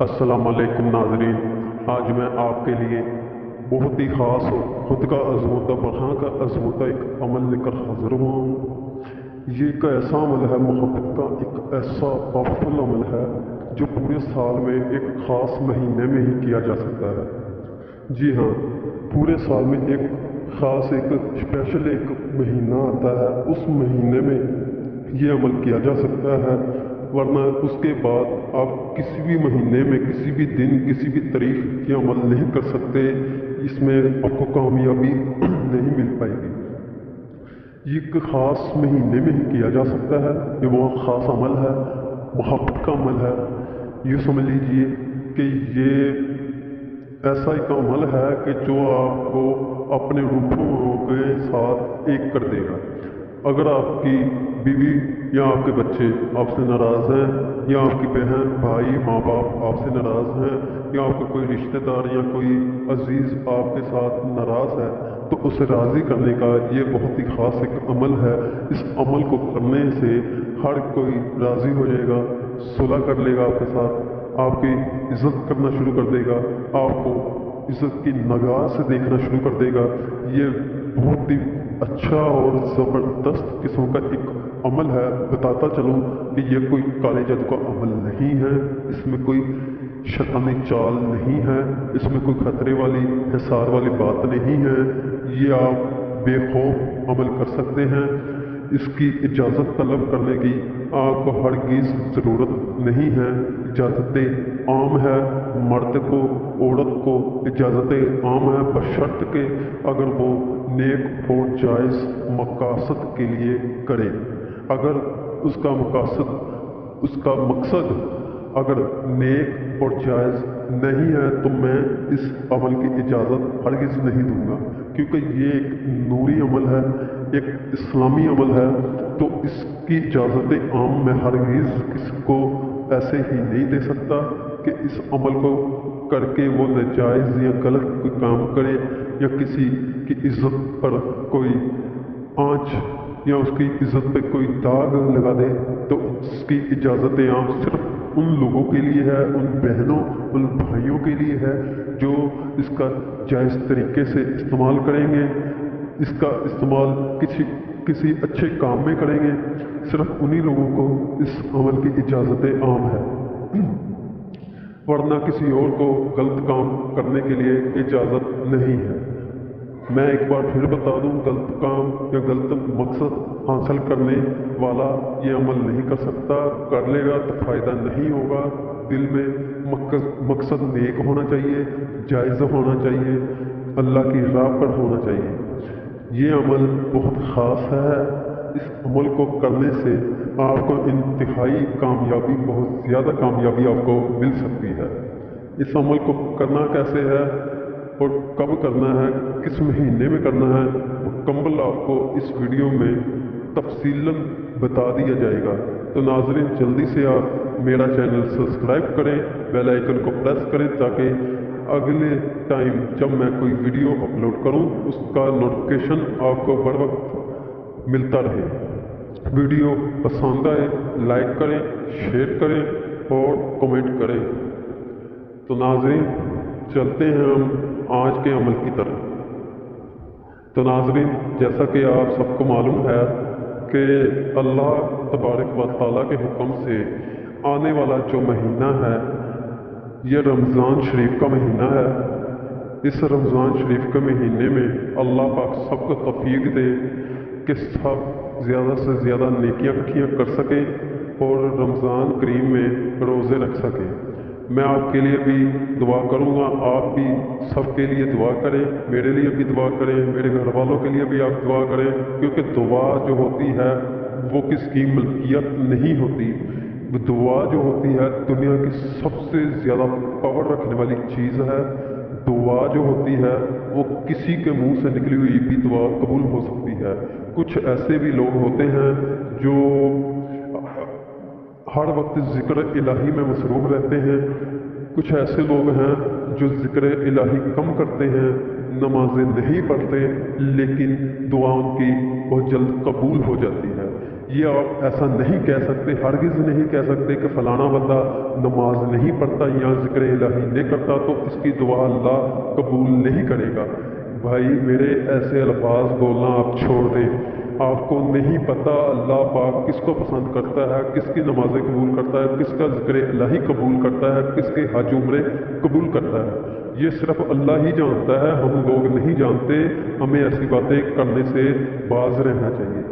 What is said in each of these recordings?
السلام علیکم ناظرین، آج میں آپ کے لیے بہت ہی خاص خود کا آزمودہ برہاں کا آزمودہ ایک عمل لے کر حاضر ہوا ہوں۔ یہ ایک ایسا عمل ہے، محبت کا ایک ایسا پاورفل عمل ہے جو پورے سال میں ایک خاص مہینے میں ہی کیا جا سکتا ہے۔ جی ہاں، پورے سال میں ایک خاص ایک اسپیشل ایک مہینہ آتا ہے، اس مہینے میں یہ عمل کیا جا سکتا ہے، ورنہ اس کے بعد آپ کسی بھی مہینے میں کسی بھی دن کسی بھی تاریخ یہ عمل نہیں کر سکتے، اس میں آپ کو کامیابی نہیں مل پائے گی۔ یہ ایک خاص مہینے میں ہی کیا جا سکتا ہے، یہ بہت خاص عمل ہے، محبت کا عمل ہے۔ یہ سمجھ لیجئے کہ یہ ایسا ایک عمل ہے کہ جو آپ کو اپنے روحوں کے ساتھ ایک کر دے گا۔ اگر آپ کی بیوی یا آپ کے بچے آپ سے ناراض ہیں، یا آپ کی بہن بھائی ماں باپ آپ سے ناراض ہیں، یا آپ کا کوئی رشتہ دار یا کوئی عزیز آپ کے ساتھ ناراض ہے، تو اسے راضی کرنے کا یہ بہت ہی خاص ایک عمل ہے۔ اس عمل کو کرنے سے ہر کوئی راضی ہو جائے گا، صلح کر لے گا آپ کے ساتھ، آپ کی عزت کرنا شروع کر دے گا، آپ کو عزت کی نگاہ سے دیکھنا شروع کر دے گا۔ یہ بہت ہی اچھا اور زبردست قسم کا ایک عمل ہے۔ بتاتا چلوں کہ یہ کوئی کالے جادو کا عمل نہیں ہے، اس میں کوئی شیطانی چال نہیں ہے، اس میں کوئی خطرے والی حصار والی بات نہیں ہے۔ یہ آپ بے خوف عمل کر سکتے ہیں۔ اس کی اجازت طلب کرنے کی آپ کو ہرگز ضرورت نہیں ہے۔ اجازتیں عام ہے، مرد کو عورت کو اجازتیں عام ہے، بشرط کہ اگر وہ نیک اور جائز مقاصد کے لیے کرے۔ اگر اس کا مقصد اگر نیک اور جائز نہیں ہے تو میں اس عمل کی اجازت ہرگز نہیں دوں گا، کیونکہ یہ ایک نوری عمل ہے، ایک اسلامی عمل ہے، تو اس کی اجازت عام میں ہرگز کسی کو ایسے ہی نہیں دے سکتا کہ اس عمل کو کر کے وہ ناجائز یا غلط کوئی کام کرے، یا کسی کی عزت پر کوئی آنچ یا اس کی عزت پہ کوئی داغ لگا دے۔ تو اس کی اجازت عام صرف ان لوگوں کے لیے ہے، ان بہنوں ان بھائیوں کے لیے ہے جو اس کا جائز طریقے سے استعمال کریں گے، اس کا استعمال کسی اچھے کام میں کریں گے۔ صرف انہی لوگوں کو اس عمل کی اجازت عام ہے، ورنہ کسی اور کو غلط کام کرنے کے لیے اجازت نہیں ہے۔ میں ایک بار پھر بتا دوں، غلط کام یا غلط مقصد حاصل کرنے والا یہ عمل نہیں کر سکتا۔ کر لے گا تو فائدہ نہیں ہوگا۔ دل میں مقصد نیک ہونا چاہیے، جائز ہونا چاہیے، اللہ کی راہ پر ہونا چاہیے۔ یہ عمل بہت خاص ہے۔ اس عمل کو کرنے سے آپ کو انتہائی کامیابی، بہت زیادہ کامیابی آپ کو مل سکتی ہے۔ اس عمل کو کرنا کیسے ہے اور کب کرنا ہے، کس مہینے میں کرنا ہے، مکمل آپ کو اس ویڈیو میں تفصیلاً بتا دیا جائے گا۔ تو ناظرین، جلدی سے آپ میرا چینل سبسکرائب کریں، بیل آئیکن کو پریس کریں، تاکہ اگلے ٹائم جب میں کوئی ویڈیو اپلوڈ کروں اس کا نوٹیفیکیشن آپ کو بر وقت ملتا رہے۔ ویڈیو پسند آئے لائک کریں، شیئر کریں اور کمنٹ کریں۔ تو ناظرین، چلتے ہیں ہم آج کے عمل کی طرف۔ تو ناظرین، جیسا کہ آپ سب کو معلوم ہے کہ اللہ تبارک و تعالیٰ کے حکم سے آنے والا جو مہینہ ہے یہ رمضان شریف کا مہینہ ہے۔ اس رمضان شریف کے مہینے میں اللہ پاک سب کو توفیق دے کہ سب زیادہ سے زیادہ نیکیاں اکٹھیاں کر سکیں اور رمضان کریم میں روزے رکھ سکیں۔ میں آپ کے لیے بھی دعا کروں گا، آپ بھی سب کے لیے دعا کریں، میرے لیے بھی دعا کریں، میرے گھر والوں کے لیے بھی آپ دعا کریں، کیونکہ دعا جو ہوتی ہے وہ کس کی ملکیت نہیں ہوتی۔ دعا جو ہوتی ہے دنیا کی سب سے زیادہ پاور رکھنے والی چیز ہے۔ دعا جو ہوتی ہے وہ کسی کے منہ سے نکلی ہوئی بھی دعا قبول ہو سکتی ہے۔ کچھ ایسے بھی لوگ ہوتے ہیں جو ہر وقت ذکر الہی میں مصروف رہتے ہیں، کچھ ایسے لوگ ہیں جو ذکر الہی کم کرتے ہیں، نمازیں نہیں پڑھتے، لیکن دعا ان کی بہت جلد قبول ہو جاتی ہے۔ یہ آپ ایسا نہیں کہہ سکتے، ہرگز نہیں کہہ سکتے کہ فلانا بندہ نماز نہیں پڑھتا یا ذکر الہی نہیں کرتا تو اس کی دعا اللہ قبول نہیں کرے گا۔ بھائی میرے ایسے الفاظ بولنا آپ چھوڑ دیں۔ آپ کو نہیں پتہ اللہ پاک کس کو پسند کرتا ہے، کس کی نمازیں قبول کرتا ہے، کس کا ذکر الہی قبول کرتا ہے، کس کے حج عمرے قبول کرتا ہے۔ یہ صرف اللہ ہی جانتا ہے، ہم لوگ نہیں جانتے۔ ہمیں ایسی باتیں کرنے سے باز رہنا چاہیے۔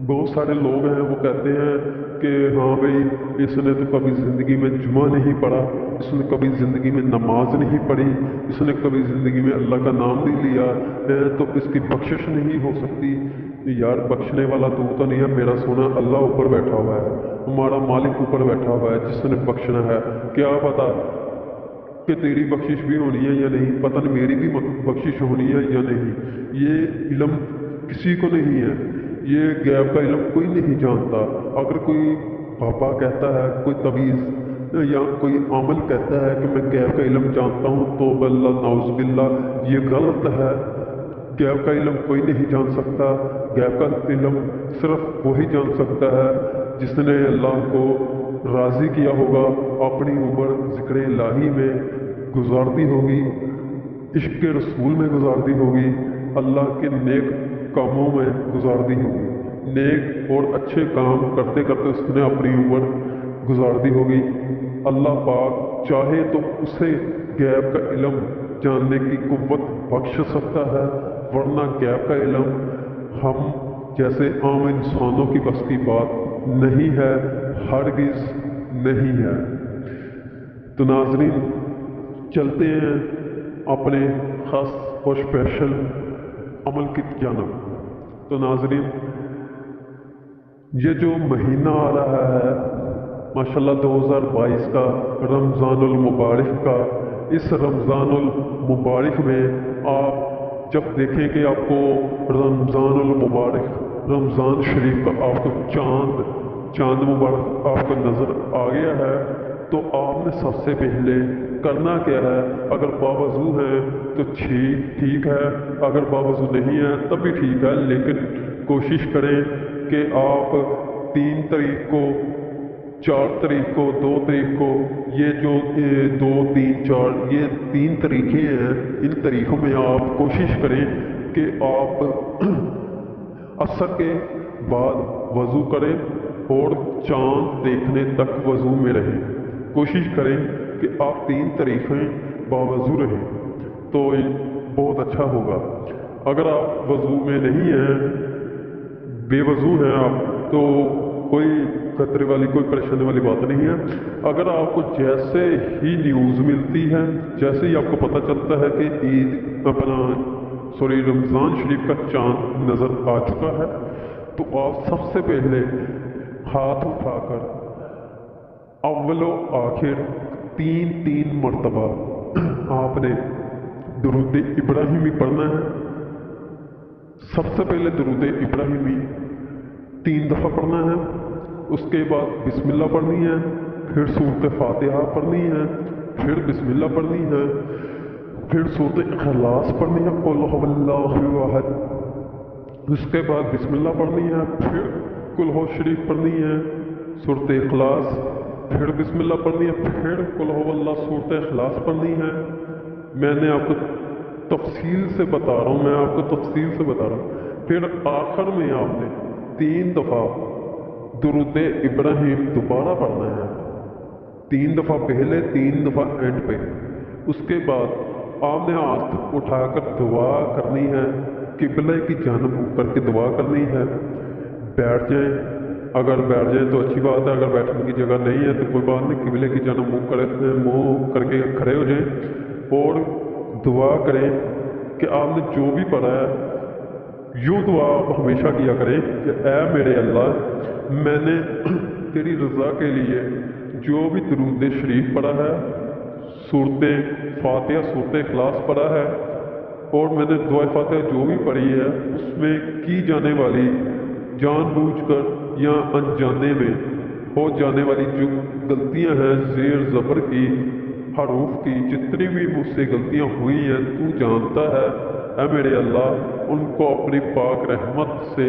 بہت سارے لوگ ہیں وہ کہتے ہیں کہ ہاں بھائی اس نے تو کبھی زندگی میں جمعہ نہیں پڑھا، اس نے کبھی زندگی میں نماز نہیں پڑھی، اس نے کبھی زندگی میں اللہ کا نام نہیں لیا تو اس کی بخشش نہیں ہو سکتی۔ یار بخشنے والا تو نہیں ہے، میرا سونا اللہ اوپر بیٹھا ہوا ہے، ہمارا مالک اوپر بیٹھا ہوا ہے جس نے بخشنا ہے۔ کیا پتہ کہ تیری بخشش بھی ہونی ہے یا نہیں، پتہ نہیں میری بھی بخشش ہونی ہے یا نہیں۔ یہ علم کسی کو نہیں ہے، یہ غیب کا علم کوئی نہیں جانتا۔ اگر کوئی بابا کہتا ہے، کوئی تعویذ یا کوئی عامل کہتا ہے کہ میں غیب کا علم جانتا ہوں تو اللہ نعوذ باللہ، یہ غلط ہے۔ غیب کا علم کوئی نہیں جان سکتا۔ غیب کا علم صرف وہی جان سکتا ہے جس نے اللہ کو راضی کیا ہوگا، اپنی عمر ذکر الہی میں گزار دی ہوگی، عشق رسول میں گزار دی ہوگی، اللہ کے نیک کاموں میں گزار دی ہوگی۔ نیک اور اچھے کام کرتے کرتے اس نے اپنی عمر گزار دی ہوگی۔ اللہ پاک چاہے تو اسے غیب کا علم جاننے کی قوت بخش سکتا ہے، ورنہ غیب کا علم ہم جیسے عام انسانوں کی بس کی بات نہیں ہے، ہرگز نہیں ہے۔ تو ناظرین چلتے ہیں اپنے خاص اور اسپیشل عمل کی جانب۔ تو ناظرین یہ جو مہینہ آ رہا ہے ماشاءاللہ 2022 کا، رمضان المبارک کا، اس رمضان المبارک میں آپ جب دیکھیں کہ آپ کو رمضان المبارک، رمضان شریف کا آپ کو چاند مبارک آپ کو نظر آ گیا ہے تو آپ نے سب سے پہلے کرنا کیا ہے؟ اگر باوضو ہیں تو ٹھیک ہے، اگر باوضو نہیں ہے تب بھی ٹھیک ہے، لیکن کوشش کریں کہ آپ 3 تاریخ کو، 4 تاریخ کو، 2 تاریخ کو، یہ جو 2 3 4 یہ 3 تاریخیں ہیں، ان تاریخوں میں آپ کوشش کریں کہ آپ عصر کے بعد وضو کریں اور چاند دیکھنے تک وضو میں رہیں۔ کوشش کریں کہ آپ 3 تاریخیں باوضو رہیں تو بہت اچھا ہوگا۔ اگر آپ وضو میں نہیں ہیں، بے وضو ہیں آپ، تو کوئی خطرے والی، کوئی پریشانی والی بات نہیں ہے۔ اگر آپ کو جیسے ہی نیوز ملتی ہے، جیسے ہی آپ کو پتہ چلتا ہے کہ رمضان شریف کا چاند نظر آ چکا ہے تو آپ سب سے پہلے ہاتھ اٹھا کر اول و آخر 3 مرتبہ آپ نے درود ابراہیمی پڑھنا ہے۔ سب سے پہلے درود ابراہیمی 3 دفعہ پڑھنا ہے، اس کے بعد بسم اللہ پڑھنی ہے، پھر سورۃ فاتحہ پڑھنی ہے، پھر بسم اللہ پڑھنی ہے، پھر سورۃ اخلاص پڑھنی ہے، قل هو اللہ احد، اس کے بعد بسم اللہ پڑھنی ہے، پھر قل هو شریف پڑھنی ہے، سورۃ اخلاص، پھر بسم اللہ پڑھنی ہے، پھر قل هو اللہ سورۃ اخلاص پڑھنی ہے۔ میں نے آپ کو تفصیل سے بتا رہا ہوں، پھر آخر میں آپ نے 3 دفعہ درود ابراہیم دوبارہ پڑھنا ہے، 3 دفعہ پہلے، 3 دفعہ اینڈ پہ۔ اس کے بعد آپ نے ہاتھ اٹھا کر دعا کرنی ہے، قبلہ کی جانب منہ کر کے دعا کرنی ہے۔ بیٹھ جائیں، اگر بیٹھ جائیں تو اچھی بات ہے، اگر بیٹھنے کی جگہ نہیں ہے تو کوئی بات نہیں، قبلے کی جانب منہ کر کے کھڑے ہو جائیں اور دعا کریں کہ آپ نے جو بھی پڑھا ہے یوں دعا آپ ہمیشہ کیا کریں کہ اے میرے اللہ، میں نے تیری رضا کے لیے جو بھی درود شریف پڑھا ہے، سورۃ فاتحہ، سورۃ اخلاص پڑھا ہے، اور میں نے دعائے فاتحہ جو بھی پڑھی ہے اس میں کی جانے والی، جان بوجھ کر یا انجانے میں ہو جانے والی جو غلطیاں ہیں، زیر زبر کی، حروف کی، جتنی بھی مجھ سے غلطیاں ہوئی ہیں تو جانتا ہے، اے میرے اللہ ان کو اپنی پاک رحمت سے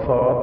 7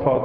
7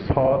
7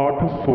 800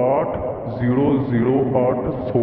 800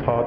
7